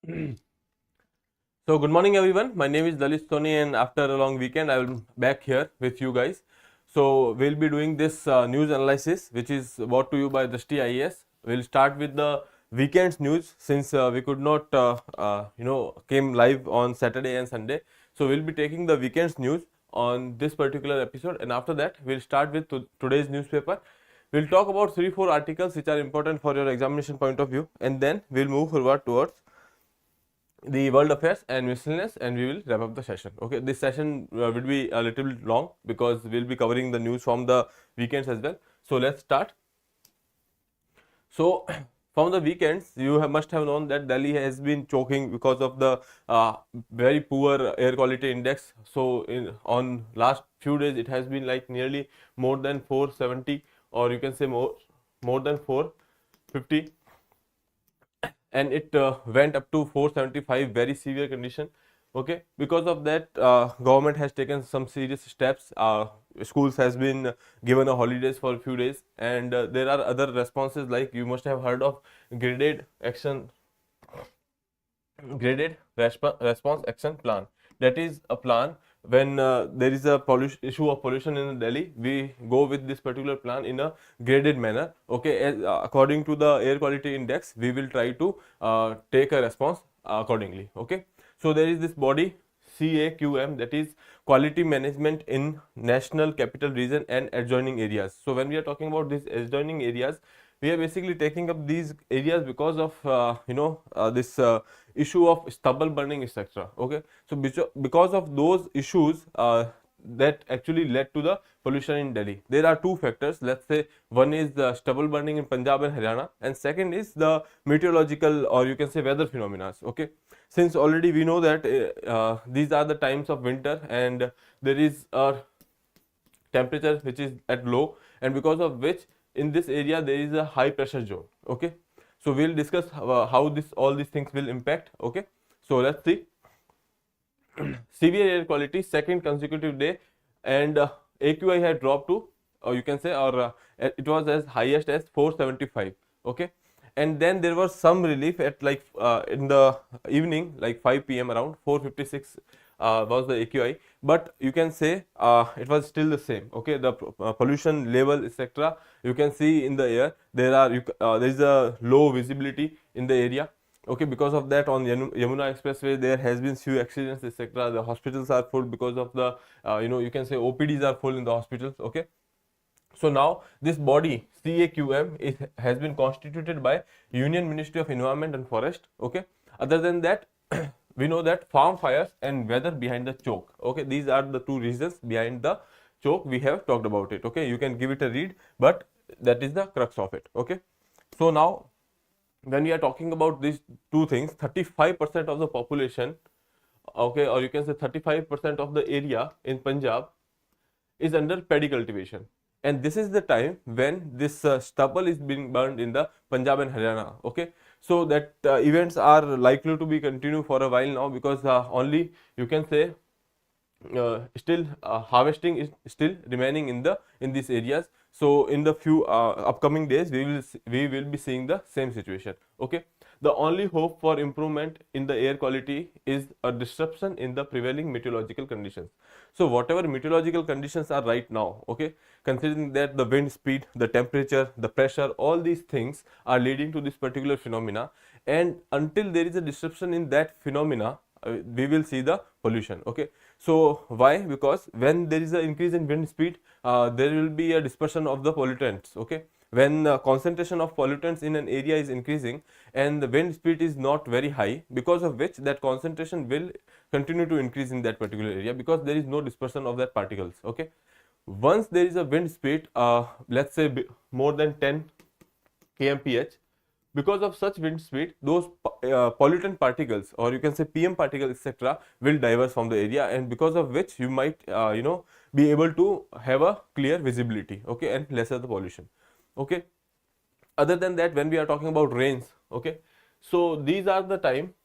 So good morning everyone. My name is Lalit Soni and after a long weekend I will back here with you guys. So we'll be doing this news analysis which is brought to you by Drishti IAS. We'll start with the weekend's news since we could not came live on Saturday and Sunday. So we'll be taking the weekend's news on this particular episode, and after that we'll start with today's newspaper. We'll talk about 3-4 articles which are important for your examination point of view, and then we'll move forward towards the world affairs and miscellaneous, and we will wrap up the session. Okay, this session will be a little bit long because we'll be covering the news from the weekends as well. So let's start. So from the weekends, you must have known that Delhi has been choking because of the very poor air quality index. So on last few days it has been like nearly more than 470, or you can say more than 450, and it went up to 475, very severe condition. Okay, because of that government has taken some serious steps. Schools has been given a holidays for a few days, and there are other responses, like you must have heard of graded action graded response action plan. That is a plan when there is a issue of pollution in Delhi. We go with this particular plan in a graded manner. Okay, according to the air quality index, we will try to take a response accordingly. Okay, so there is this body CAQM, that is quality management in National Capital Region and adjoining areas. So when we are talking about these adjoining areas, we are basically taking up these areas because of this issue of stubble burning, etc. Okay, so because of those issues that actually led to the pollution in Delhi, there are two factors. Let's say one is the stubble burning in Punjab and Haryana, and second is the meteorological, or you can say weather phenomena. Okay, since already we know that these are the times of winter, and there is a temperature which is at low, and because of which in this area there is a high pressure zone. Okay, so we'll discuss how all these things will impact. Okay, so let's see. Severe air quality, second consecutive day, and AQI had dropped to, or you can say, or it was as highest as 475. Okay, and then there was some relief at like in the evening, like 5 p.m. around 456 was the AQI, but you can say it was still the same. Okay, the pollution level, etc., you can see in the air. There is a low visibility in the area. Okay, because of that, on Yamuna Expressway there has been few accidents, etc. The hospitals are full because of the you can say OPDs are full in the hospitals. Okay, so now this body CAQM has been constituted by Union Ministry of Environment and Forest. Okay, other than that we know that farm fires and weather behind the choke. Okay, these are the two reasons behind the choke. We have talked about it. Okay, you can give it a read, but that is the crux of it. Okay, so now when we are talking about these two things, 35% of the population, okay, or you can say 35% of the area in Punjab is under paddy cultivation, and this is the time when this stubble is being burned in the Punjab and Haryana. Okay, so that events are likely to be continue for a while now, because only you can say still harvesting is still remaining in these areas. So in the few upcoming days we will be seeing the same situation. Okay, the only hope for improvement in the air quality is a disruption in the prevailing meteorological conditions. So whatever meteorological conditions are right now, okay, considering that the wind speed, the temperature, the pressure, all these things are leading to this particular phenomena, and until there is a disruption in that phenomena, we will see the pollution. Okay, so why? Because when there is an increase in wind speed, there will be a dispersion of the pollutants. Okay, when concentration of pollutants in an area is increasing and the wind speed is not very high, because of which that concentration will continue to increase in that particular area, because there is no dispersion of that particles. Okay, once there is a wind speed, let's say more than 10 kmph, because of such wind speed, those pollutant particles, or you can say PM particles, etc., will diverge from the area, and because of which you might be able to have a clear visibility. Okay, and lesser the pollution. Okay, other than that, when we are talking about rains, okay, so these are the time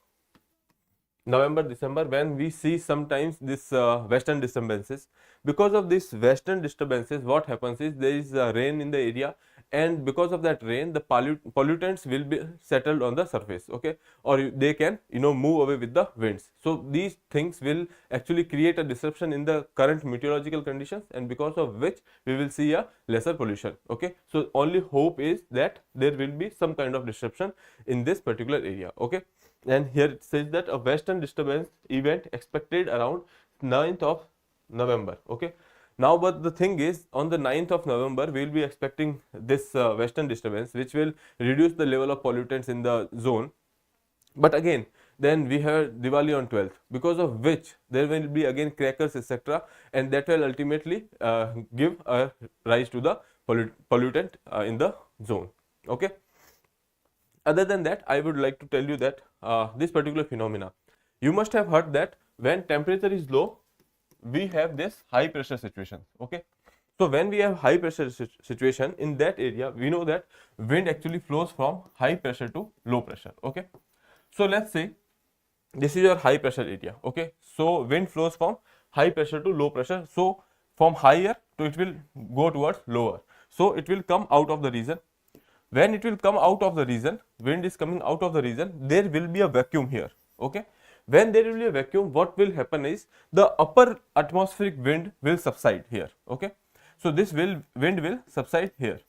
November, December, when we see sometimes this western disturbances. Because of this western disturbances, what happens is there is rain in the area, and because of that rain, the pollutants will be settled on the surface, okay, or they can move away with the winds. So these things will actually create a disruption in the current meteorological conditions, and because of which we will see a lesser pollution, okay. So only hope is that there will be some kind of disruption in this particular area, okay. And here it says that a western disturbance event expected around 9th of November, okay. Now but the thing is, on the 9th of November we will be expecting this western disturbance, which will reduce the level of pollutants in the zone. But again, then we have Diwali on 12th, because of which there will be again crackers, etc., and that will ultimately give a rise to the pollutant in the zone, okay. Other than that, I would like to tell you that this particular phenomena, you must have heard that when temperature is low, we have this high pressure situation, okay. So when we have high pressure situation in that area, we know that wind actually flows from high pressure to low pressure, okay. So let's say this is your high pressure area, okay. So wind flows from high pressure to low pressure, so from higher to it will go towards lower, so it will come out of the region. When it will come out of the region, wind is coming out of the region, there will be a vacuum here, okay. When there will be a vacuum, what will happen is the upper atmospheric wind will subside here, okay. So this wind will subside here.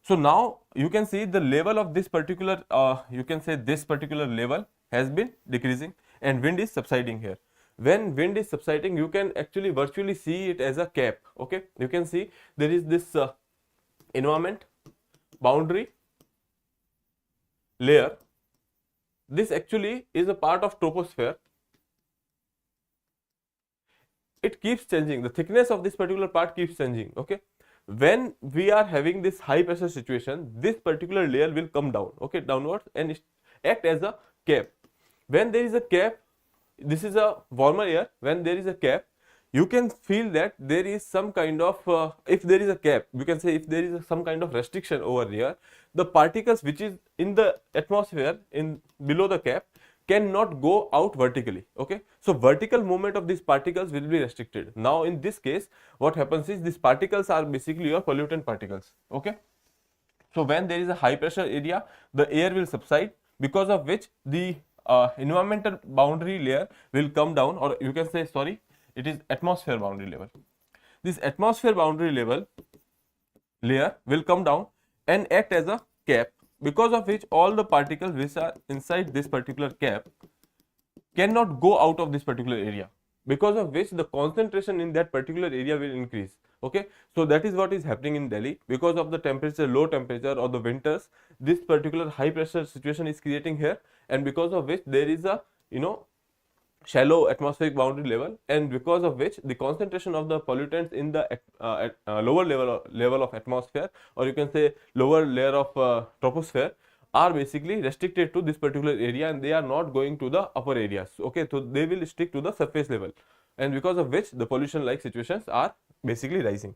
So now you can see the level of this particular you can say this particular level has been decreasing and wind is subsiding here. When wind is subsiding, you can actually virtually see it as a cap, okay. You can see there is this environment boundary layer. This actually is a part of troposphere. It keeps changing, the thickness of this particular part keeps changing, okay. When we are having this high pressure situation, this particular layer will come down, okay, downwards, and act as a cap. When there is a cap, this is a warmer air, when there is a cap, you can feel that there is some kind of if there is a cap, you can say if there is some kind of restriction over here, the particles which is in the atmosphere in below the cap cannot go out vertically, okay. So vertical movement of these particles will be restricted. Now in this case, what happens is these particles are basically your pollutant particles, okay. So when there is a high pressure area, the air will subside, because of which the environmental boundary layer will come down, or you can say, sorry, it is atmosphere boundary level. This atmosphere boundary level layer will come down and act as a cap, because of which all the particles which are inside this particular cap cannot go out of this particular area, because of which the concentration in that particular area will increase, okay. So that is what is happening in Delhi. Because of the temperature, low temperature or the winters, this particular high pressure situation is creating here, and because of which there is a shallow atmospheric boundary level, and because of which the concentration of the pollutants in the lower level of atmosphere, or you can say lower layer of troposphere, are basically restricted to this particular area, and they are not going to the upper areas, okay. So they will stick to the surface level, and because of which the pollution like situations are basically rising.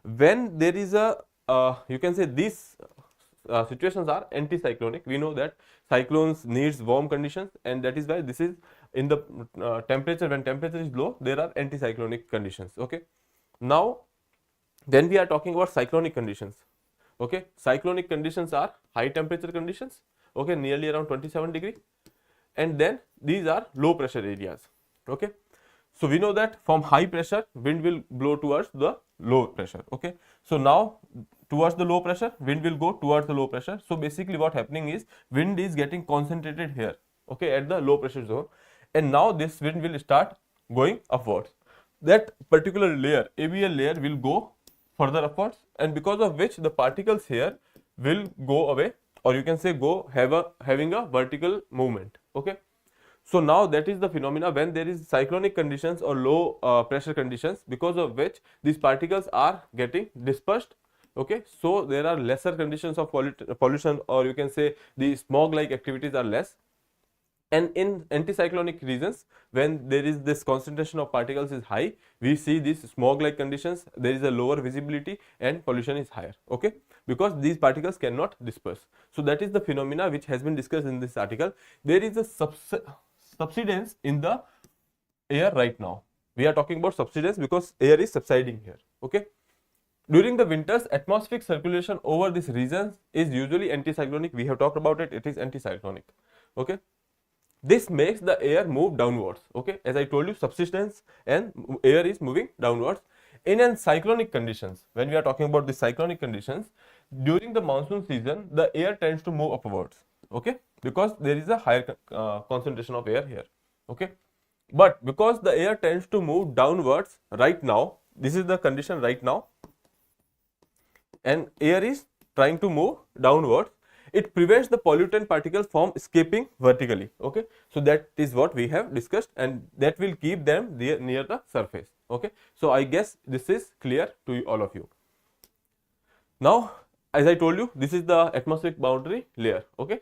When there is a you can say these situations are anticyclonic. We know that cyclones needs warm conditions, and that is why this is in the temperature, when temperature is low, there are anticyclonic conditions, okay. Now then we are talking about cyclonic conditions, okay. Cyclonic conditions are high temperature conditions, okay, nearly around 27 degree, and then these are low pressure areas, okay. So we know that from high pressure wind will blow towards the low pressure, okay. So now towards the low pressure, wind will go towards the low pressure. So basically what happening is wind is getting concentrated here, okay, at the low pressure zone, and now this wind will start going upwards. That particular layer, ABL layer, will go further upwards, and because of which the particles here will go away, or you can say having a vertical movement, okay. So now that is the phenomena when there is cyclonic conditions or low pressure conditions, because of which these particles are getting dispersed, okay. So there are lesser conditions of pollution, or you can say the smog like activities are less. And in anticyclonic regions, when there is this concentration of particles is high, we see these smog like conditions, there is a lower visibility and pollution is higher, okay, because these particles cannot disperse. So that is the phenomena which has been discussed in this article. There is a subsidence in the air right now. We are talking about subsidence because air is subsiding here. Okay. During the winters, atmospheric circulation over these regions is usually anticyclonic. We have talked about it. It is anticyclonic. Okay. This makes the air move downwards. Okay. As I told you, subsidence and air is moving downwards. In an cyclonic conditions, when we are talking about the cyclonic conditions, during the monsoon season, the air tends to move upwards. Okay. Because there is a higher concentration of air here. Okay. But because the air tends to move downwards right now, this is the condition right now, and air is trying to move downwards, it prevents the pollutant particles from escaping vertically. Okay. So that is what we have discussed, and that will keep them near the surface. Okay. So I guess this is clear to all of you. Now, as I told you, this is the atmospheric boundary layer. Okay.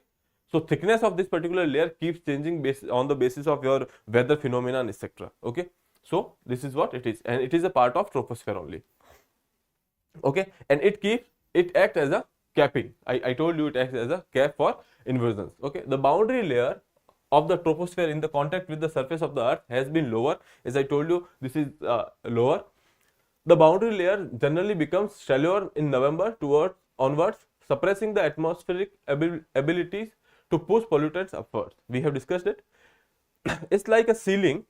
So thickness of this particular layer keeps changing on the basis of your weather phenomena, etc. Okay. So this is what it is, and it is a part of troposphere only. Okay. And it acts as a capping. I told you it acts as a cap for inversions. Okay. The boundary layer of the troposphere in the contact with the surface of the earth has been lower. As I told you, this is lower. The boundary layer generally becomes shallower in November onwards, suppressing the atmospheric abilities to push pollutants upwards. We have discussed it. It's like a ceiling.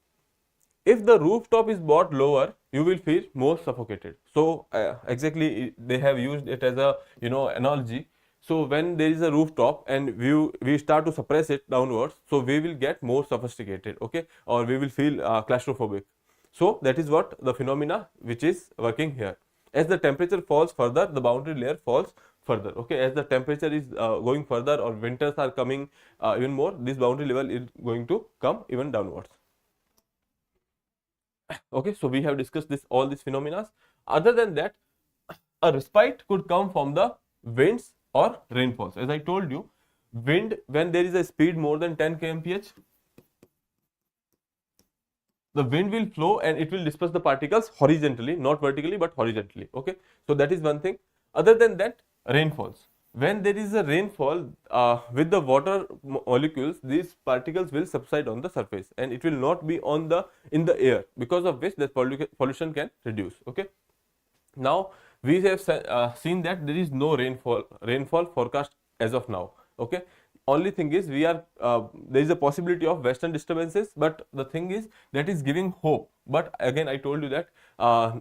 If the rooftop is brought lower, you will feel more suffocated. So exactly, they have used it as a analogy. So when there is a rooftop and we start to suppress it downwards, so we will get more sophisticated. Okay, or we will feel claustrophobic. So that is what the phenomena which is working here. As the temperature falls further, the boundary layer falls further. Okay, as the temperature is going further or winters are coming even more, this boundary level is going to come even downwards. Okay, so we have discussed all these phenomena. Other than that, a respite could come from the winds or rainfalls. As I told you, wind, when there is a speed more than 10 kmph, the wind will flow and it will disperse the particles horizontally, not vertically but horizontally. Okay, so that is one thing. Other than that, rainfalls. When there is a rainfall with the water molecules, these particles will subside on the surface and it will not be in the air, because of which the pollution can reduce. Okay. Now we have seen that there is no rainfall forecast as of now. Okay. Only thing is there is a possibility of western disturbances, but the thing is that is giving hope. But again, I told you that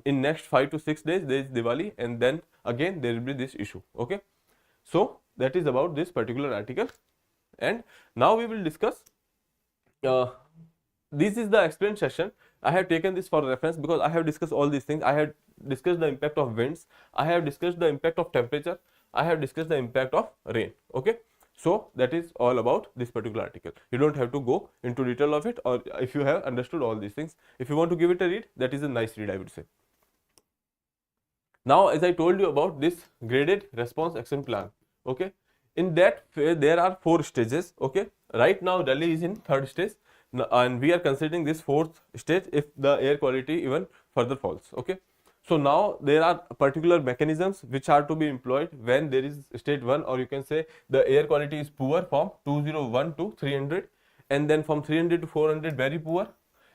in next 5 to 6 days there is Diwali, and then again there will be this issue. Okay. So that is about this particular article, and now we will discuss. This is the explained session. I have taken this for reference because I have discussed all these things. I have discussed the impact of winds. I have discussed the impact of temperature. I have discussed the impact of rain. Okay. So that is all about this particular article. You don't have to go into detail of it, or if you have understood all these things, if you want to give it a read, that is a nice read, I would say. Now, as I told you about this graded response action plan, okay, in that there are 4 stages. Okay, right now Delhi is in 3rd stage, and we are considering this 4th stage if the air quality even further falls. Okay, so now there are particular mechanisms which are to be employed when there is stage 1, or you can say the air quality is poor from 201 to 300, and then from 300 to 400 very poor,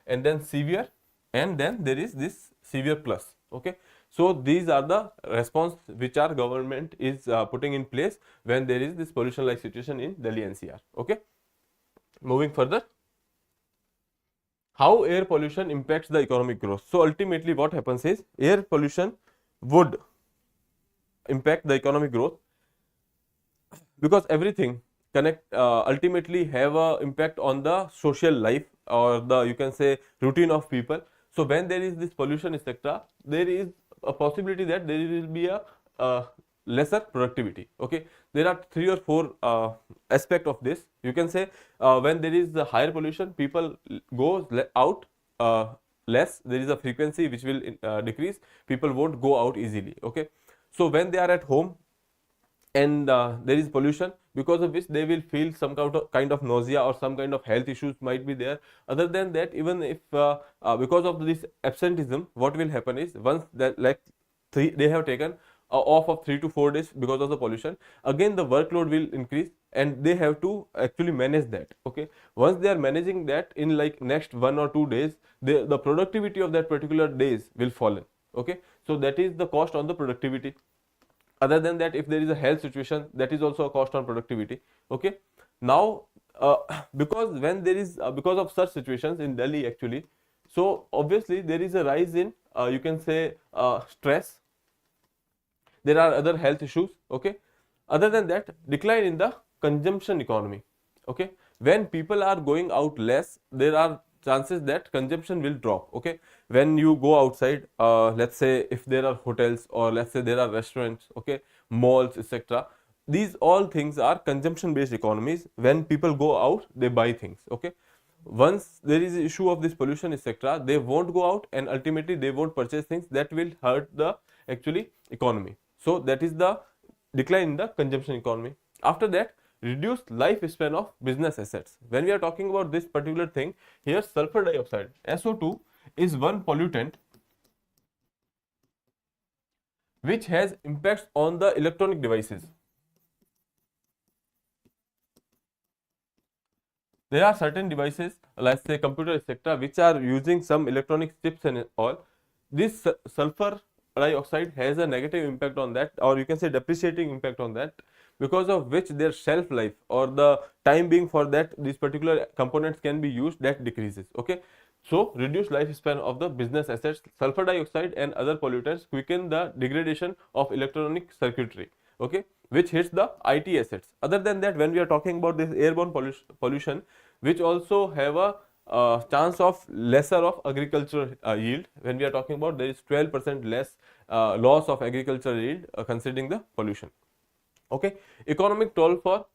and then severe, and then there is this severe plus. Okay, so these are the response which our government is putting in place when there is this pollution like situation in Delhi NCR. Okay, moving further, how air pollution impacts the economic growth. So ultimately what happens is air pollution would impact the economic growth, because everything ultimately have a impact on the social life, or the, you can say, routine of people. So when there is this pollution etc., there is a possibility that there will be a lesser productivity. Okay, there are 3 or 4 aspect of this. You can say when there is a higher pollution, people go out less. There is a frequency which will decrease. People won't go out easily. Okay, so when they are at home and there is pollution, because of which they will feel some kind of nausea or some kind of health issues might be there. Other than that, even if because of this absenteeism, what will happen is once that they have taken off of 3 to 4 days because of the pollution, again the workload will increase, and they have to actually manage that. Okay, once they are managing that, in like next 1 or 2 days, the productivity of that particular days will fallen. Okay, so that is the cost on the productivity. Other than that, if there is a health situation, that is also a cost on productivity. Okay, now because when there is because of such situations in Delhi actually, so obviously there is a rise in you can say stress. There are other health issues. Okay, other than that, decline in the consumption economy. Okay, when people are going out less, there are chances that consumption will drop. Okay, when you go outside, let's say if there are hotels, or let's say there are restaurants, okay, malls, etc., these all things are consumption based economies. When people go out, they buy things. Okay, once there is issue of this pollution, etc., they won't go out, and ultimately they won't purchase things that will hurt the actually economy. So that is the decline in the consumption economy. After that, reduced lifespan of business assets. When we are talking about this particular thing, here sulfur dioxide, SO2, is one pollutant which has impacts on the electronic devices. There are certain devices, let's say computer, etc., which are using some electronic chips and all. This sulfur dioxide has a negative impact on that, or you can say depreciating impact on that, because of which their shelf life, or the time being for that these particular components can be used, that decreases. Okay, so reduced lifespan of the business assets. Sulfur dioxide and other pollutants quicken the degradation of electronic circuitry. Okay, which hits the IT assets. Other than that, when we are talking about this airborne pollution, which also have a chance of lesser of agricultural yield. When we are talking about, there is 12% less loss of agricultural yield considering the pollution. Okay, economic toll for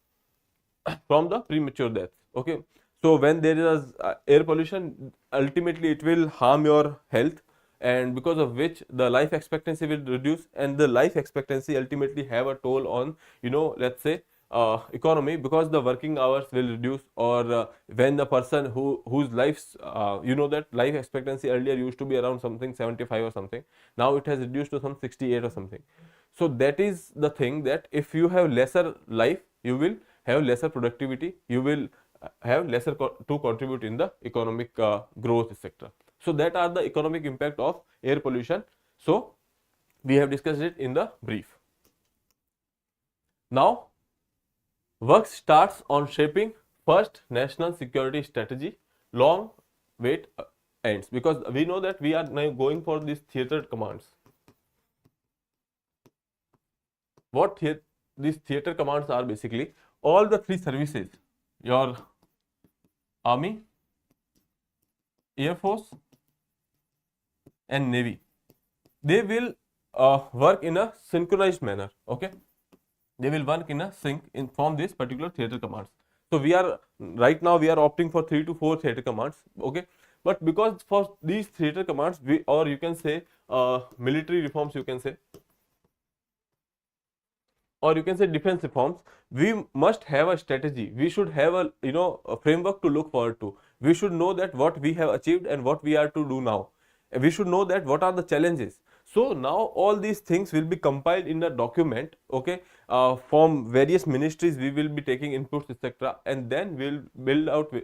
from the premature deaths. Okay, so when there is air pollution, ultimately it will harm your health, and because of which the life expectancy will reduce, and the life expectancy ultimately have a toll on, let's say economy, because the working hours will reduce, or when the person whose lives that life expectancy earlier used to be around something 75 or something, now it has reduced to some 68 or something. So that is the thing, that if you have lesser life, you will have lesser productivity, you will have lesser to contribute in the economic growth, etc. So that are the economic impact of air pollution. So we have discussed it in the brief. Now work starts on shaping first national security strategy. Long wait ends, because we know that we are now going for these theater commands. What these theater commands are, basically all the three services, your army, air force and navy, they will work in a synchronized manner. Okay, they will work in a sync in from this particular theater commands. So we are right now we are opting for 3 to 4 theater commands. Okay, but because for these theater commands, we, or you can say military reforms, you can say, or you can say defense reforms, we must have a strategy. We should have a a framework to look forward to. We should know that what we have achieved and what we are to do now. We should know that what are the challenges. So now all these things will be compiled in a document. Okay, from various ministries we will be taking inputs, etc., and then we'll build out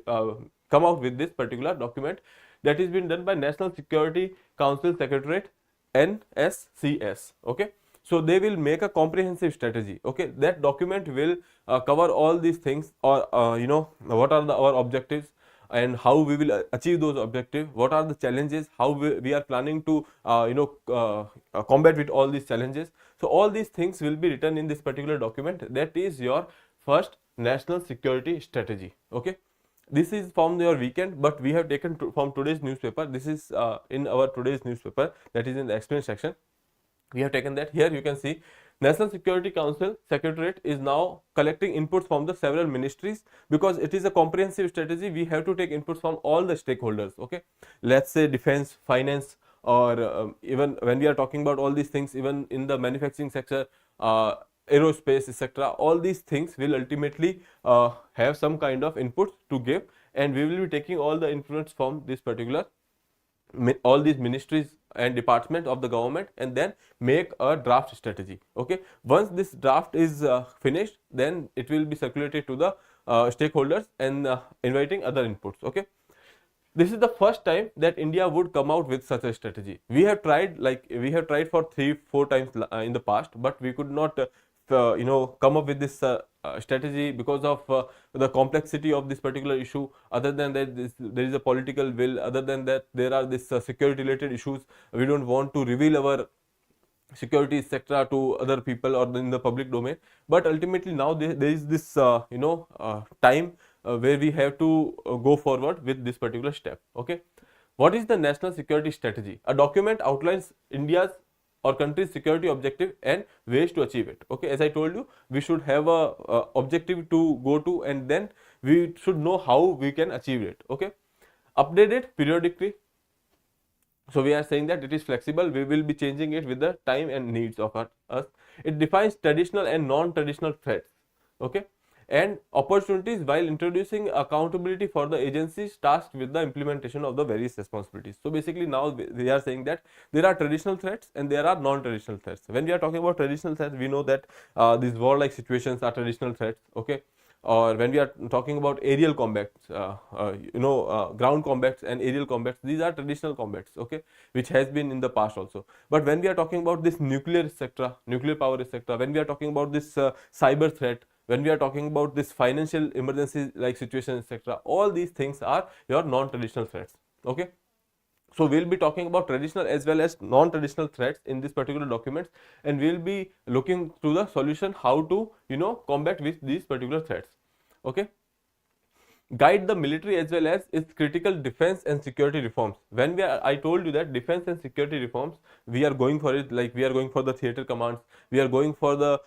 come out with this particular document that is been done by National Security Council Secretariat, NSCS. Okay, so they will make a comprehensive strategy. Okay, that document will cover all these things, or what are our objectives and how we will achieve those objectives, what are the challenges, how we are planning to combat with all these challenges. So all these things will be written in this particular document. That is your first national security strategy. Okay, this is from your weekend, but we have taken from today's newspaper. This is in our today's newspaper, that is in the explain section. We have taken that. Here you can see National Security Council Secretariat is now collecting inputs from the several ministries, because it is a comprehensive strategy. We have to take inputs from all the stakeholders. Okay, let's say defense, finance, or even when we are talking about all these things, even in the manufacturing sector, aerospace, etc., all these things will ultimately have some kind of inputs to give, and we will be taking all the inputs from this particular all these ministries and departments of the government, and then make a draft strategy. Okay, once this draft is finished, then it will be circulated to the stakeholders and inviting other inputs. Okay, this is the first time that India would come out with such a strategy. We have tried, for 3-4 times in the past, but we could not come up with this strategy because of the complexity of this particular issue. Other than that, there is a political will. Other than that, there are this security related issues. We don't want to reveal our security etc to other people or in the public domain, but ultimately now there is this time where we have to go forward with this particular step. Okay, what is the national security strategy? A document outlines India's or country's security objective and ways to achieve it. Okay, as I told you, we should have a objective to go to, and then we should know how we can achieve it. Okay, update it periodically. So we are saying that it is flexible. We will be changing it with the time and needs of us. It defines traditional and non-traditional threats. Okay, and opportunities while introducing accountability for the agencies tasked with the implementation of the various responsibilities. So basically now we are saying that there are traditional threats and there are non-traditional threats. When we are talking about traditional threats, we know that these war-like situations are traditional threats. Okay, or when we are talking about aerial combats, ground combats and aerial combats, these are traditional combats, okay, which has been in the past also. But when we are talking about this nuclear etc, nuclear power etc, when we are talking about this cyber threat, when we are talking about this financial emergency like situation etc, all these things are your non-traditional threats. Okay, so we'll be talking about traditional as well as non-traditional threats in this particular documents, and we'll be looking to the solution how to combat with these particular threats. Okay, guide the military as well as its critical defense and security reforms. When I told you that defense and security reforms, we are going for it, like we are going for the theater commands, we are going for the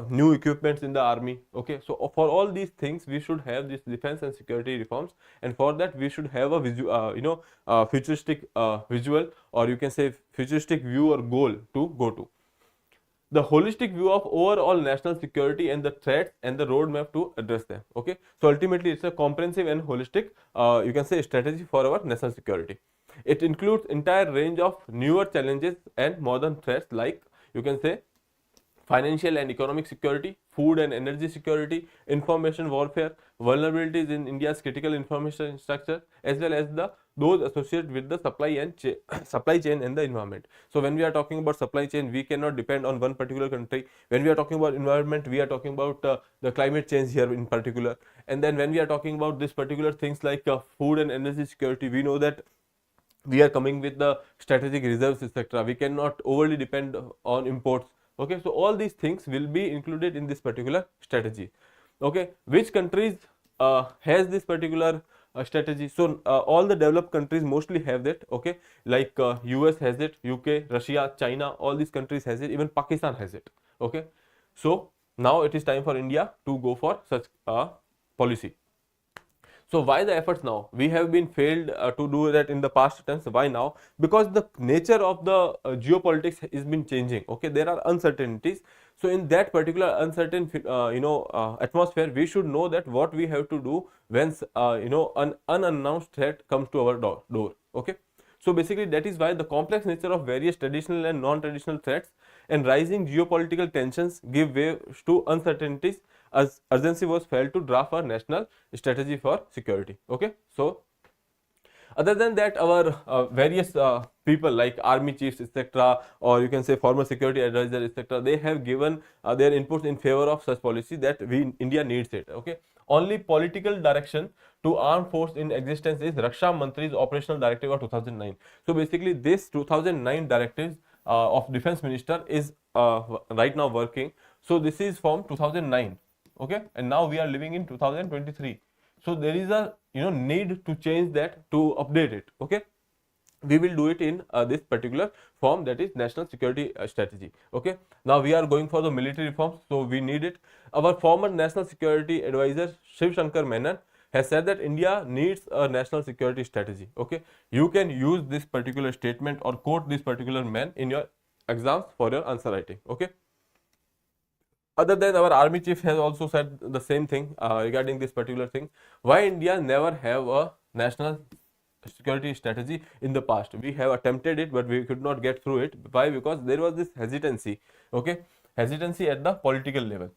new equipments in the army. Okay, so for all these things we should have this defense and security reforms, and for that we should have a futuristic visual, or you can say futuristic view or goal to go to. The holistic view of overall national security and the threats and the roadmap to address them. Okay, so ultimately it's a comprehensive and holistic you can say strategy for our national security. It includes entire range of newer challenges and modern threats, like you can say financial and economic security, food and energy security, information warfare, vulnerabilities in India's critical information structure, as well as those associated with the supply chain and the environment. So when we are talking about supply chain, we cannot depend on one particular country. When we are talking about environment, we are talking about the climate change here in particular. And then when we are talking about this particular things like food and energy security, we know that we are coming with the strategic reserves etc. We cannot overly depend on imports. Okay, so all these things will be included in this particular strategy. Okay, which countries has this particular strategy? So all the developed countries mostly have that. Okay, like US has it, UK, Russia, China, all these countries has it, even Pakistan has it. Okay, so now it is time for India to go for such a policy. So why the efforts now? We have been failed to do that in the past attempts. Why now? Because the nature of the geopolitics has been changing. Okay, there are uncertainties. So in that particular uncertain atmosphere, we should know that what we have to do when an unannounced threat comes to our door. Okay, so basically that is why the complex nature of various traditional and non-traditional threats and rising geopolitical tensions give way to uncertainties, as urgency was felt to draft a national strategy for security. Okay, so other than that, our various people like army chiefs etc, or you can say former security advisor etc, they have given their inputs in favor of such policy that India needs it. Okay, only political direction to armed force in existence is Raksha Mantri's operational directive of 2009. So basically this 2009 directives of defense minister is right now working. So this is from 2009. Okay, and now we are living in 2023. So there is a need to change that, to update it. Okay, we will do it in this particular form, that is national security strategy. Okay, now we are going for the military reforms, so we need it. Our former national security advisor Shiv Shankar Menon has said that India needs a national security strategy. Okay, you can use this particular statement or quote this particular man in your exams for your answer writing. Okay, other than our army chief has also said the same thing regarding this particular thing. Why India never have a national security strategy in the past. We have attempted it, but we could not get through it. Why? Because there was this hesitancy, okay, hesitancy at the political level.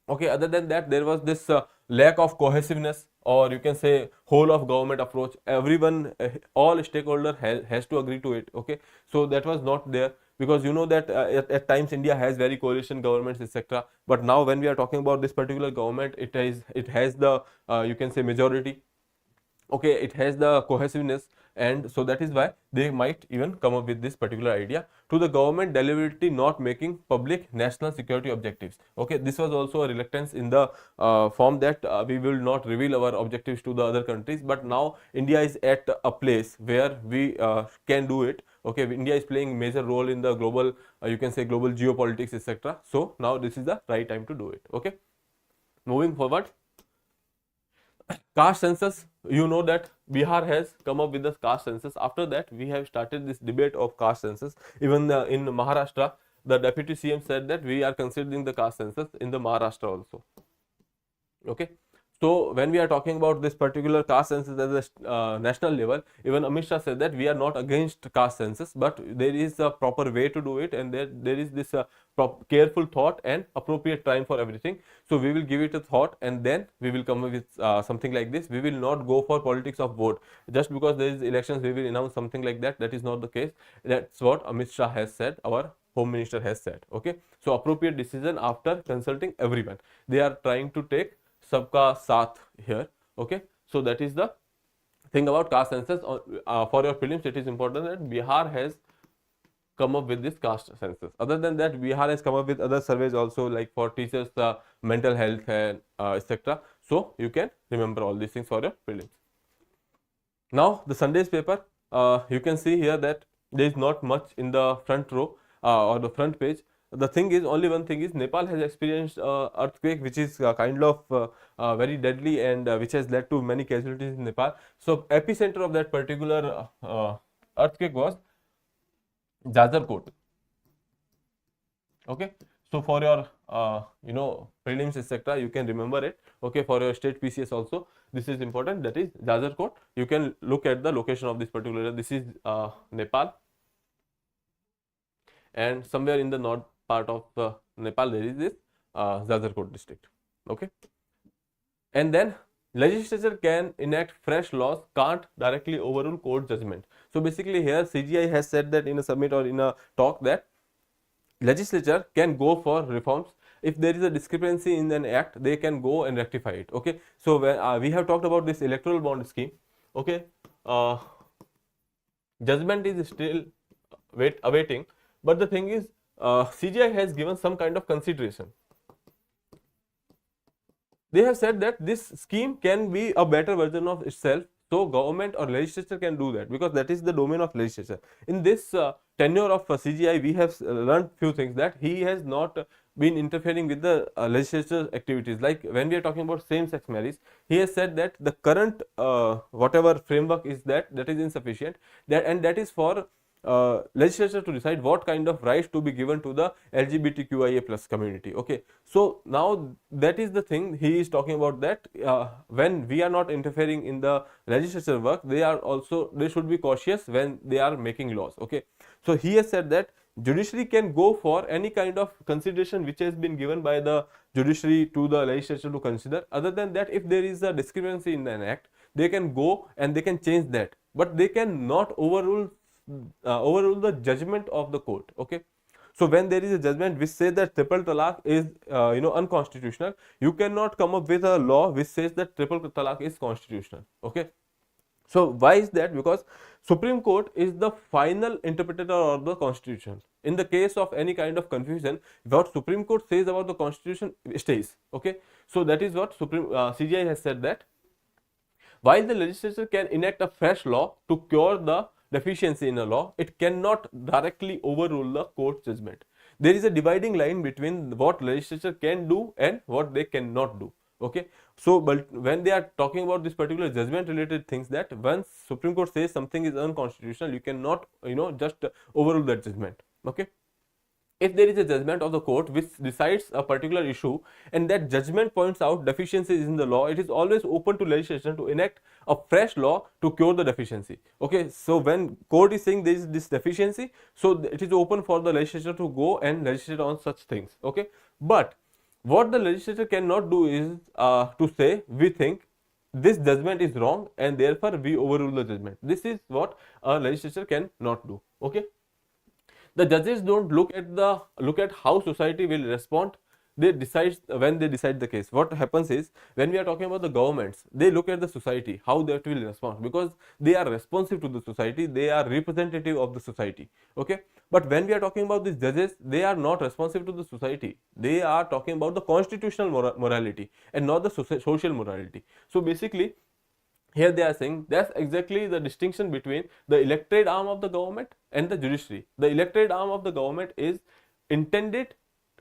Okay, other than that, there was this lack of cohesiveness, or you can say whole of government approach. Everyone, all stakeholder has to agree to it. Okay, so that was not there, because you know that at times India has very coalition governments, etc. But now when we are talking about this particular government, it has the you can say majority. Okay, it has the cohesiveness, and so that is why they might even come up with this particular idea to the government deliberately not making public national security objectives. Okay, this was also a reluctance in the form that we will not reveal our objectives to the other countries, but now India is at a place where we can do it. Okay, India is playing major role in the global you can say global geopolitics, etc. So now this is the right time to do it. Okay, moving forward, caste census, you know that Bihar has come up with the caste census. After that, we have started this debate of caste census. Even in Maharashtra, the deputy CM said that we are considering the caste census in the Maharashtra also. Okay, so when we are talking about this particular caste census at the national level, even Amit Shah said that we are not against caste census, but there is a proper way to do it, and there is this careful thought and appropriate time for everything. So we will give it a thought, and then we will come up with something like this. We will not go for politics of vote just because there is elections. We will announce something like that. That is not the case. That's what Amit Shah has said. Our Home Minister has said. Okay, so appropriate decision after consulting everyone. They are trying to take सबका साथ here. Okay, so that is the thing about caste census. For your prelims, it is important that Bihar has come up with this caste census. Other than that, Bihar has come up with other surveys also, like for teachers, mental health and etc. So you can remember all these things for your prelims. Now the Sunday's paper, you can see here that there is not much in the front row or the front page. The thing is, only one thing is, Nepal has experienced earthquake which is kind of very deadly, and which has led to many casualties in Nepal. So epicenter of that particular earthquake was Jajarkot. Okay, so for your you know prelims, etc., you can remember it. Okay, for your state PCS also, this is important. That is Jajarkot. You can look at the location of this particular. This is Nepal, and somewhere in the north part of Nepal there is this Jajarkot district. Okay, and then legislature can enact fresh laws, can't directly overrule court judgment. So basically here CGI has said that in a summit or in a talk that legislature can go for reforms. If there is a discrepancy in an act, they can go and rectify it. Okay, so when, we have talked about this electoral bond scheme. Okay, judgment is still awaiting, but the thing is, CGI has given some kind of consideration. They have said that this scheme can be a better version of itself, so government or legislature can do that, because that is the domain of legislature. In this tenure of CGI, we have learned few things, that he has not been interfering with the legislature activities. Like when we are talking about same-sex marriage, he has said that the current whatever framework is that is insufficient, and that is for legislature to decide what kind of rights to be given to the LGBTQIA plus community. Okay, so now that is the thing he is talking about, that when we are not interfering in the legislature work, they should be cautious when they are making laws. Okay, so he has said that judiciary can go for any kind of consideration which has been given by the judiciary to the legislature to consider. Other than that, if there is a discrepancy in an act, they can go and they can change that, but they cannot overrule the judgment of the court. Okay, so when there is a judgment which says that triple talaq is unconstitutional, you cannot come up with a law which says that triple talaq is constitutional. Okay, so why is that? Because Supreme Court is the final interpreter of the constitution. In the case of any kind of confusion, what Supreme Court says about the constitution stays. Okay, so that is what CGI has said, that while the legislature can enact a fresh law to cure the deficiency in a law, it cannot directly overrule the court judgment. There is a dividing line between what legislature can do and what they cannot do. Okay, so but when they are talking about this particular judgment related things, that once Supreme Court says something is unconstitutional, you cannot just overrule that judgment. Okay, if there is a judgment of the court which decides a particular issue and that judgment points out deficiencies in the law, it is always open to legislation to enact a fresh law to cure the deficiency. Okay, so when court is saying there is this deficiency, so it is open for the legislature to go and legislate on such things. Okay, but what the legislature cannot do is to say we think this judgment is wrong and therefore we overrule the judgment. This is what a legislature cannot do. Okay, the judges don't look at how society will respond. They decide when they decide the case. What happens is, when we are talking about the governments, they look at the society, how that will respond, because they are responsive to the society, they are representative of the society. Okay, but when we are talking about these judges, they are not responsive to the society, they are talking about the constitutional morality and not the social morality. So basically, here they are saying that's exactly the distinction between the elected arm of the government and the judiciary. The elected arm of the government is intended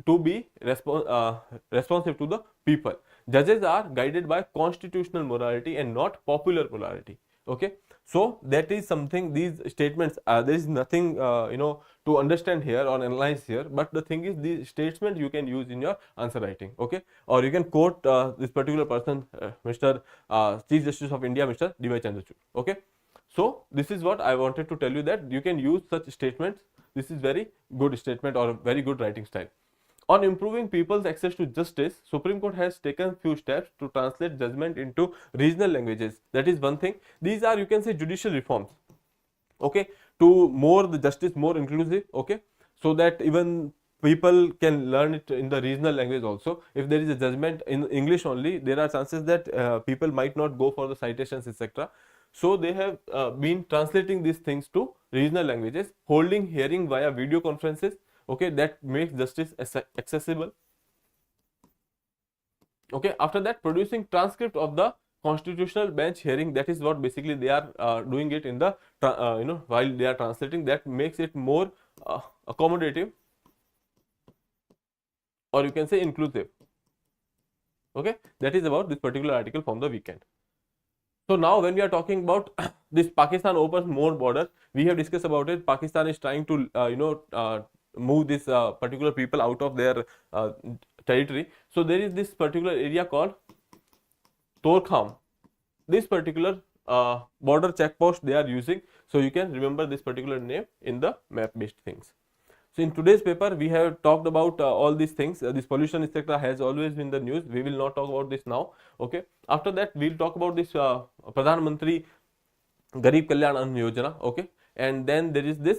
to be responsive to the people. Judges are guided by constitutional morality and not popular morality. Okay, so that is something, these statements, there is nothing to understand here or analyze here, but the thing is, these statements you can use in your answer writing. Okay, or you can quote this particular person, Mr. Chief Justice of India, Mr. D.Y. Chandrachud. Okay, so this is what I wanted to tell you, that you can use such statements. This is very good statement or very good writing style. On improving people's access to justice, Supreme Court has taken few steps to translate judgment into regional languages. That is one thing. These are, you can say, judicial reforms. Okay, to more the justice more inclusive. Okay, so that even people can learn it in the regional language also. If there is a judgment in English only, there are chances that people might not go for the citations, etc. So they have been translating these things to regional languages, holding hearing via video conferences. Okay, that makes justice accessible. Okay, after that, producing transcript of the constitutional bench hearing. That is what basically they are doing it in the while they are translating. That makes it more accommodative, or you can say inclusive. Okay, that is about this particular article from the weekend. So now when we are talking about this, Pakistan opens more borders. We have discussed about it. Pakistan is trying to move this particular people out of their territory. So there is this particular area called Torkham. This particular border checkpost they are using. So you can remember this particular name in the map based things. So in today's paper, we have talked about all these things. This pollution etc. has always been the news. We will not talk about this now. Okay. After that, we will talk about this Pradhan Mantri Garib Kalyan Ann Yojana. Okay. And then there is this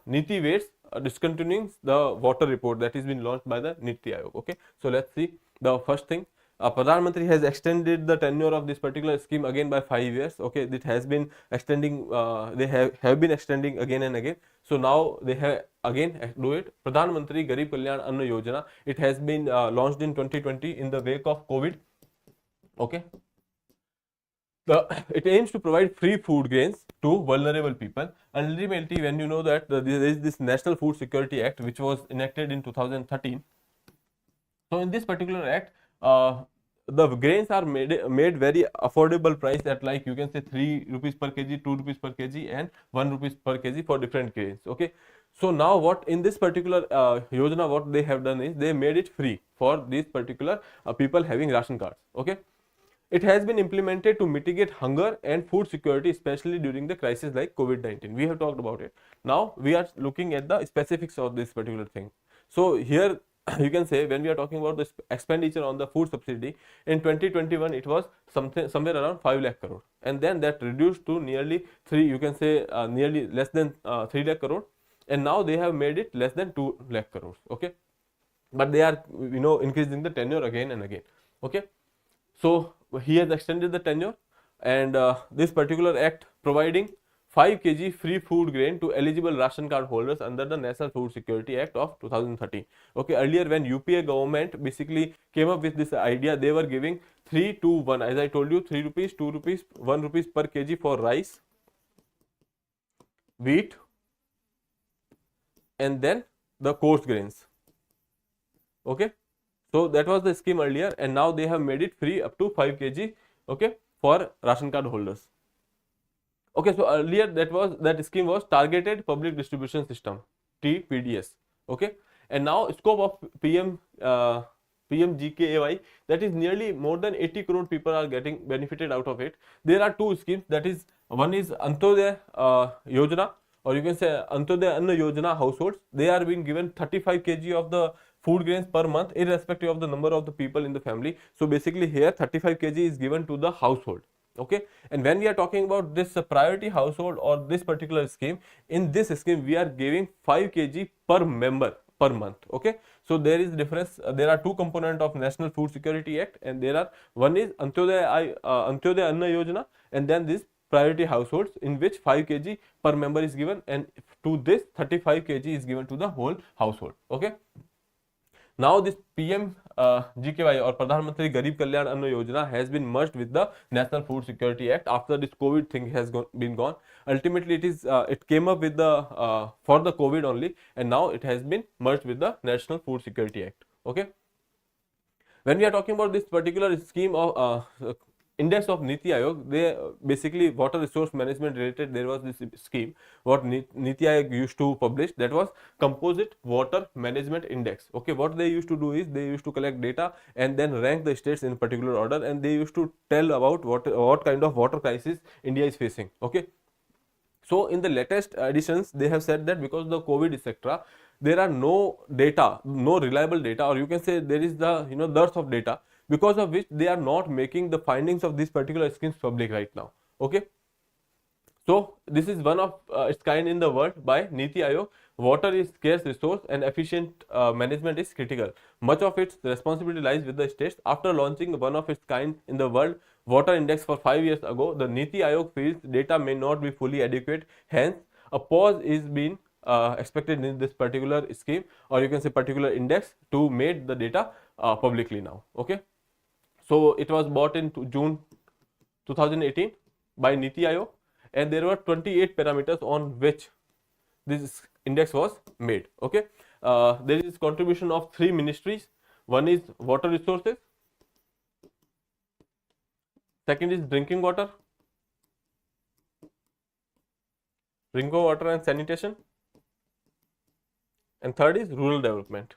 Niti AOG discontinuing the water report that has been launched by the Niti AOG. Okay. So let's see the first thing. Pradhan Mantri has extended the tenure of this particular scheme again by 5 years. Okay, it has been extending. They have been extending again and again. So now they have again do it. Pradhan Mantri Garib Kalyan Ann Yojana. It has been launched in 2020 in the wake of COVID. Okay. It aims to provide free food grains to vulnerable people. Ultimately, when you know that there is this National Food Security Act which was enacted in 2013. So in this particular act, the grains are made very affordable price at, like you can say, 3 rupees per kg, 2 rupees per kg and 1 rupees per kg for different grains. Okay. So now what in this particular Yojana, what they have done is they made it free for these particular people having ration cards. Okay. It has been implemented to mitigate hunger and food security, especially during the crisis like COVID-19. We have talked about it. Now we are looking at the specifics of this particular thing. So here you can say, when we are talking about this expenditure on the food subsidy, in 2021 it was somewhere around 5 lakh crore, and then that reduced to nearly 3, you can say nearly less than 3 lakh crore, and now they have made it less than 2 lakh crores. Okay, but they are increasing the tenure again and again. Okay, so he has extended the tenure, and this particular act providing 5 kg free food grain to eligible ration card holders under the National Food Security Act of 2013. Okay, earlier when UPA government basically came up with this idea, they were giving 3 to 1, as I told you, 3 rupees, 2 rupees, 1 rupees per kg for rice, wheat, and then the coarse grains. Okay, so that was the scheme earlier, and now they have made it free up to 5 kg. Okay, for ration card holders. Okay, so earlier that scheme was Targeted Public Distribution System, TPDS. Okay, And now scope of PMGKAY, that is nearly more than 80 crore people are getting benefited out of it. There are two schemes, that is one is Antyodaya Yojana, or you can say Antyodaya Anna Yojana households. They are being given 35 kg of the food grains per month, irrespective of the number of the people in the family. So basically here 35 kg is given to the household. Okay, and when we are talking about this priority household or this particular scheme, in this scheme we are giving 5 kg per member per month. Okay, so there is difference. There are two components of National Food Security Act, and there are, one is Antyodaya Anna Yojana, and then this priority households, in which 5 kg per member is given, and to this 35 kg is given to the whole household. Okay, now this PM GKY or Pradhan Mantri Garib Kalyan Anna Yojana has been merged with the National Food Security Act after this COVID thing has been gone. Ultimately, it came up with the for the COVID only, and now it has been merged with the National Food Security Act. Okay. When we are talking about this particular scheme of index of Niti AOG, they basically water resource management related, there was this scheme what Niti AOG used to publish, that was composite water management index. Okay, what they used to do is they used to collect data and then rank the states in particular order, and they used to tell about what kind of water crisis India is facing. Okay, so in the latest editions they have said that because of the COVID etc., there are no data, no reliable data, or you can say there is the dearth of data, because of which they are not making the findings of these particular schemes public right now. Okay, so this is one of its kind in the world by Niti AOG. Water is scarce resource and efficient management is critical. Much of its responsibility lies with the states. After launching one of its kind in the world water index for 5 years ago, the Niti AOG feels data may not be fully adequate. Hence, a pause is being expected in this particular scheme, or you can say particular index, to make the data publicly now. Okay. So it was bought in June 2018 by Niti AOG, and there were 28 parameters on which this index was made. Okay, there is contribution of 3 ministries. One is water resources, second is drinking water and sanitation, and third is rural development.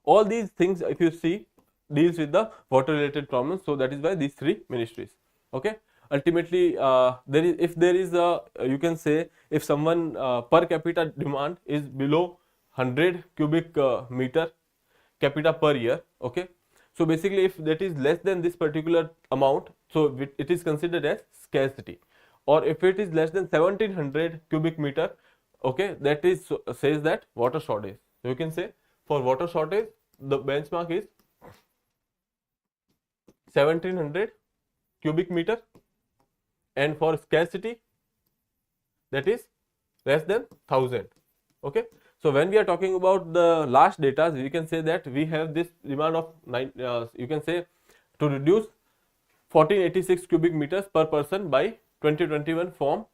All these things, if you see, deals with the water related problems, so that is why these 3 ministries. Okay, ultimately if there is a, you can say, if someone per capita demand is below 100 cubic meter capita per year. Okay, so basically if that is less than this particular amount, so it is considered as scarcity, or if it is less than 1700 cubic meter, okay, that is says that water shortage. So you can say for water shortage the benchmark is 1700 cubic meter, and for scarcity that is less than 1000. Okay, so when we are talking about the last data, we can say that we have this demand of you can say to reduce 1486 cubic meters per person by 2021 from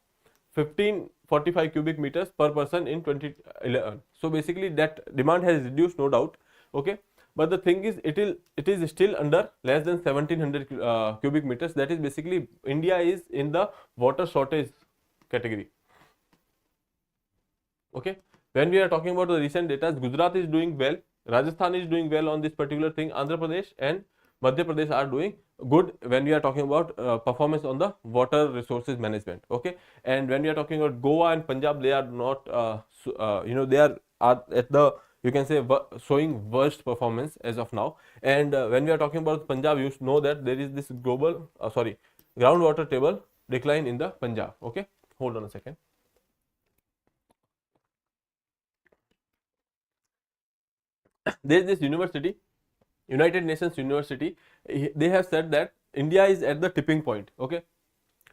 1545 cubic meters per person in 2011. So basically that demand has reduced, no doubt. Okay, but the thing is it is still under less than 1700 cubic meters. That is basically India is in the water shortage category. Okay, when we are talking about the recent data, Gujarat is doing well, Rajasthan is doing well on this particular thing, Andhra Pradesh and Madhya Pradesh are doing good when we are talking about performance on the water resources management. Okay, and when we are talking about Goa and Punjab, they are not they are at the, you can say, showing worst performance as of now. And when we are talking about Punjab, you know that there is this global groundwater table decline in the Punjab. Okay, hold on a second. There is this university, United Nations University, they have said that India is at the tipping point. Okay,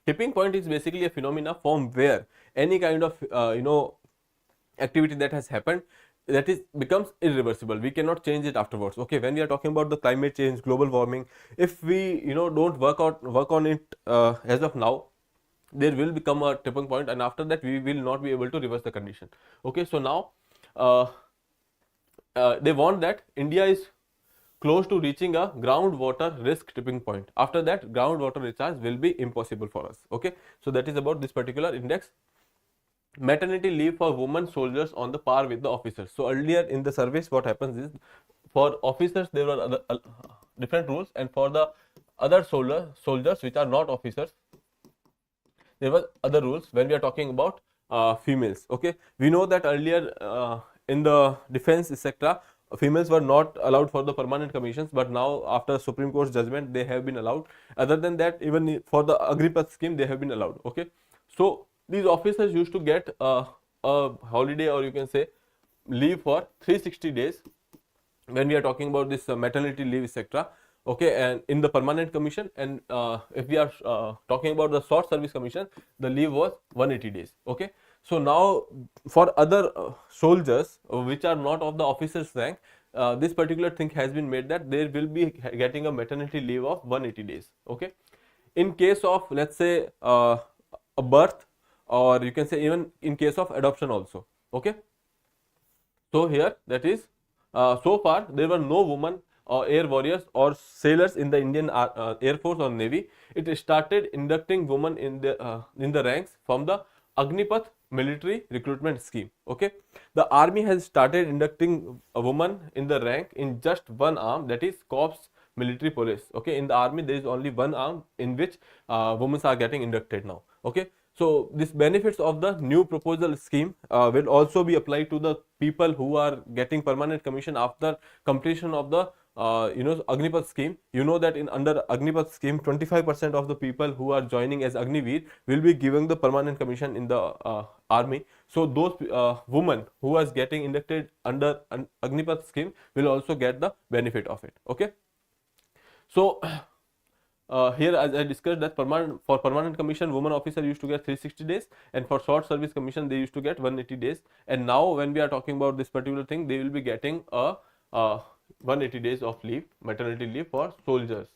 tipping point is basically a phenomena from where any kind of activity that has happened, that is becomes irreversible. We cannot change it afterwards. Okay, when we are talking about the climate change, global warming, if we don't work on it as of now, there will become a tipping point, and after that we will not be able to reverse the condition. Okay, so now they want that India is close to reaching a groundwater risk tipping point. After that, groundwater recharge will be impossible for us. Okay, so that is about this particular index. maternity leave for women soldiers on the par with the officers. So earlier in the service, what happens is, for officers there were other, different rules, and for the other soldiers which are not officers, there were other rules when we are talking about females. Okay, we know that earlier in the defense etc., females were not allowed for the permanent commissions, but now after Supreme Court's judgment they have been allowed. Other than that, even for the Agripath scheme they have been allowed. Okay, so these officers used to get a holiday, or you can say leave, for 360 days when we are talking about this maternity leave etc. Okay, and in the permanent commission, and if we are talking about the short service commission, the leave was 180 days. Okay, so now for other soldiers which are not of the officers rank, this particular thing has been made that they will be getting a maternity leave of 180 days. Okay, in case of, let's say, a birth, or you can say even in case of adoption also. Okay, so here, that is, so far there were no women air warriors or sailors in the Indian Air Force or Navy. It started inducting women in the ranks from the Agnipath military recruitment scheme. Okay, the army has started inducting a woman in the rank in just one arm, that is corps military police. Okay, in the army there is only one arm in which women are getting inducted now. Okay, so this benefits of the new proposal scheme will also be applied to the people who are getting permanent commission after completion of the Agnipath scheme. You know that in under Agnipath scheme, 25% of the people who are joining as Agniveer will be given the permanent commission in the army. So those women who are getting inducted under Agnipath scheme will also get the benefit of it. Okay, so here, as I discussed, that for permanent commission, women officer used to get 360 days, and for short service commission they used to get 180 days. And now when we are talking about this particular thing, they will be getting a 180 days of leave, maternity leave, for soldiers.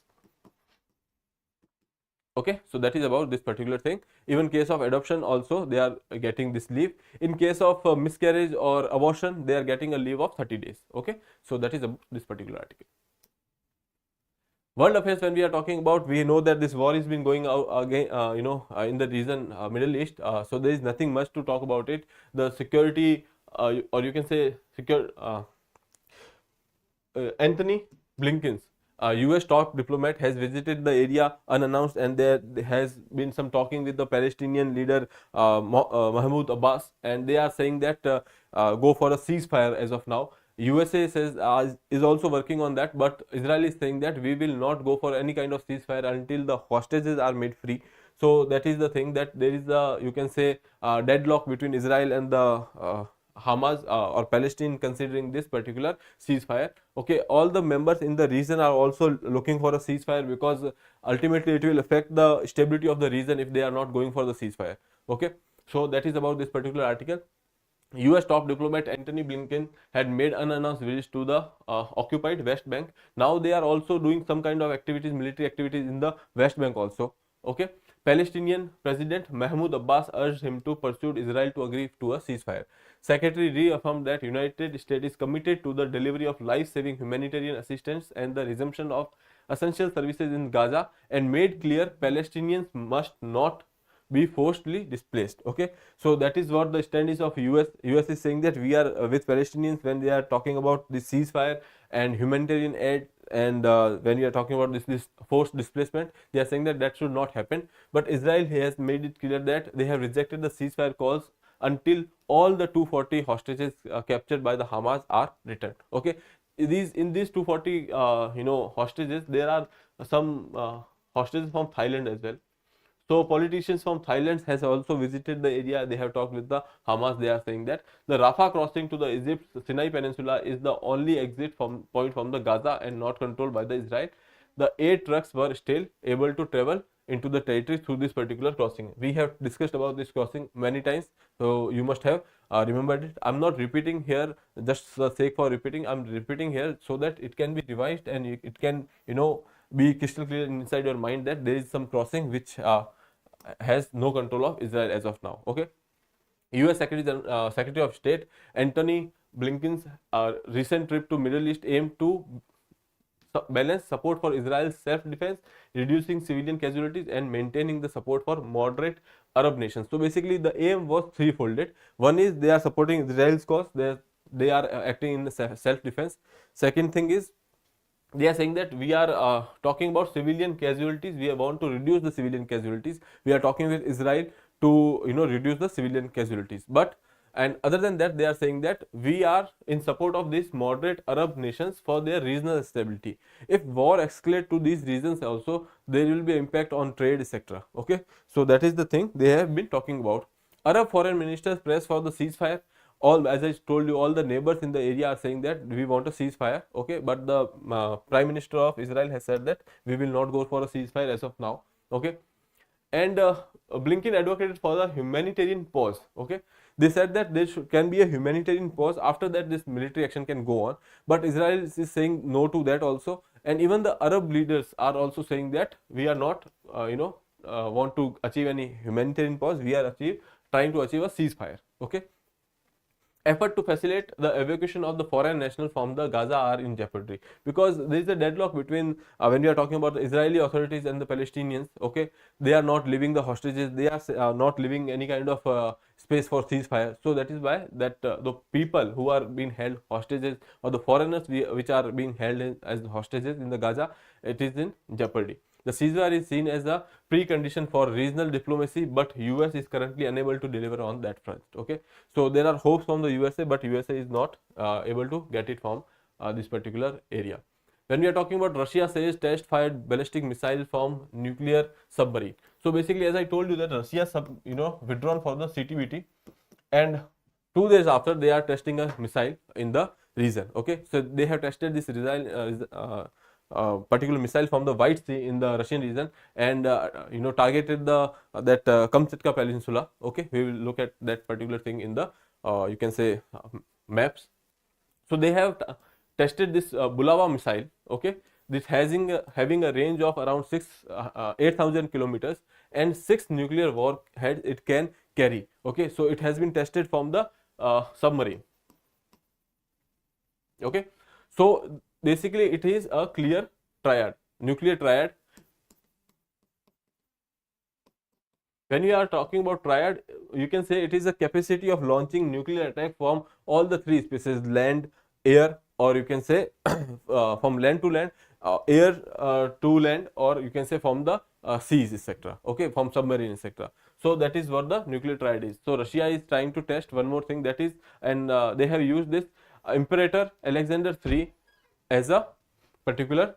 Okay, so that is about this particular thing. Even case of adoption also they are getting this leave. In case of miscarriage or abortion, they are getting a leave of 30 days. Okay, so that is this particular article. World affairs, when we are talking about, we know that this war has been going out again, in the region Middle East. So there is nothing much to talk about it. The security, or you can say Anthony Blinken, US top diplomat, has visited the area unannounced, and there has been some talking with the Palestinian leader Mahmoud Abbas, and they are saying that go for a ceasefire as of now. USA says is also working on that, but Israel is saying that we will not go for any kind of ceasefire until the hostages are made free. So that is the thing, that there is a, you can say, deadlock between Israel and the Hamas or Palestine considering this particular ceasefire. Okay, all the members in the region are also looking for a ceasefire, because ultimately it will affect the stability of the region if they are not going for the ceasefire. Okay, so that is about this particular article. US top diplomat Antony Blinken had made unannounced visits to the occupied West Bank. Now they are also doing some kind of activities, military activities in the West Bank also. Okay, Palestinian President Mahmoud Abbas urged him to pursue Israel to agree to a ceasefire. Secretary reaffirmed that United States is committed to the delivery of life-saving humanitarian assistance and the resumption of essential services in Gaza, and made clear Palestinians must not be forcibly displaced. Okay, so that is what the stand is of US is saying, that we are with Palestinians when they are talking about the ceasefire and humanitarian aid, and when we are talking about this forced displacement, they are saying that that should not happen. But Israel has made it clear that they have rejected the ceasefire calls until all the 240 hostages captured by the Hamas are returned. Okay, in these 240 hostages, there are some hostages from Thailand as well. So politicians from Thailand has also visited the area. They have talked with the Hamas. They are saying that the Rafah crossing to the Egypt Sinai Peninsula is the only exit point from the Gaza and not controlled by the Israel. The 8 trucks were still able to travel into the territory through this particular crossing. We have discussed about this crossing many times, so you must have remembered it. I'm not repeating here just for the sake for repeating. I'm repeating here so that it can be revised and it can be crystal clear inside your mind that there is some crossing which has no control of Israel as of now. Okay, US Secretary of State Antony Blinken's recent trip to Middle East aimed to balance support for Israel's self-defense, reducing civilian casualties, and maintaining the support for moderate Arab nations. So basically, the aim was threefolded. One is they are supporting Israel's cause, they are acting in the self-defense. Second thing is they are saying that we are talking about civilian casualties, we want to reduce the civilian casualties, we are talking with Israel to reduce the civilian casualties. But and other than that, they are saying that we are in support of these moderate Arab nations for their regional stability. If war escalate to these regions also, there will be impact on trade, etc. Okay, so that is the thing they have been talking about. Arab foreign ministers press for the ceasefire. All, as I told you, all the neighbors in the area are saying that we want a ceasefire. Okay, but the Prime Minister of Israel has said that we will not go for a ceasefire as of now. Okay, and Blinken advocated for the humanitarian pause. Okay, they said that there can be a humanitarian pause, after that this military action can go on, but Israel is saying no to that also. And even the Arab leaders are also saying that we are not want to achieve any humanitarian pause, we are trying to achieve a ceasefire. Okay, effort to facilitate the evacuation of the foreign nationals from the Gaza are in jeopardy, because there is a deadlock between when we are talking about the Israeli authorities and the Palestinians. Okay, they are not leaving the hostages, they are not leaving any kind of space for ceasefire. So that is why that the people who are being held hostages, or the foreigners which are being held as hostages in the Gaza, it is in jeopardy. The ceasefire is seen as a precondition for regional diplomacy, but US is currently unable to deliver on that front. Okay, so there are hopes from the USA, but USA is not able to get it from this particular area. When we are talking about, Russia says test fired ballistic missile from nuclear submarine. So basically, as I told you, that Russia withdrawn for the CTBT, and 2 days after they are testing a missile in the region. Okay, so they have tested this particular missile from the White Sea in the Russian region, and targeted the Kamchatka Peninsula. Okay, we will look at that particular thing in the you can say maps. So they have tested this Bulava missile. Okay, this having a range of around 8,000 kilometers and 6 nuclear warheads it can carry. Okay, so it has been tested from the submarine. Okay, so basically it is a clear triad, nuclear triad. When we are talking about triad, you can say it is a capacity of launching nuclear attack from all the 3 spaces: land, air, or you can say from land to land, air to land, or you can say from the seas, etc. Okay, from submarine, etc. So that is what the nuclear triad is. So Russia is trying to test one more thing, that is, and they have used this Imperator Alexander III as a particular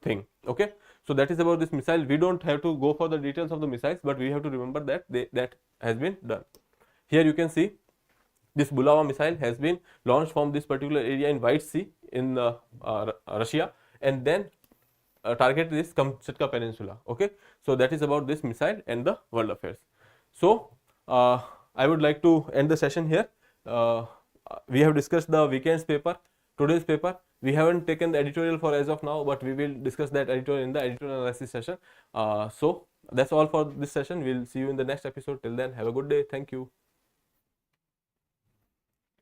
thing. Okay, so that is about this missile. We don't have to go for the details of the missiles, but we have to remember that that has been done. Here you can see this Bulava missile has been launched from this particular area in White Sea in Russia, and then target this Kamchatka Peninsula. Okay, so that is about this missile and the world affairs. So I would like to end the session here. We have discussed the weekend's paper, today's paper. We haven't taken the editorial for as of now, but we will discuss that editorial in the editorial analysis session. So that's all for this session. We'll see you in the next episode. Till then, have a good day. Thank you.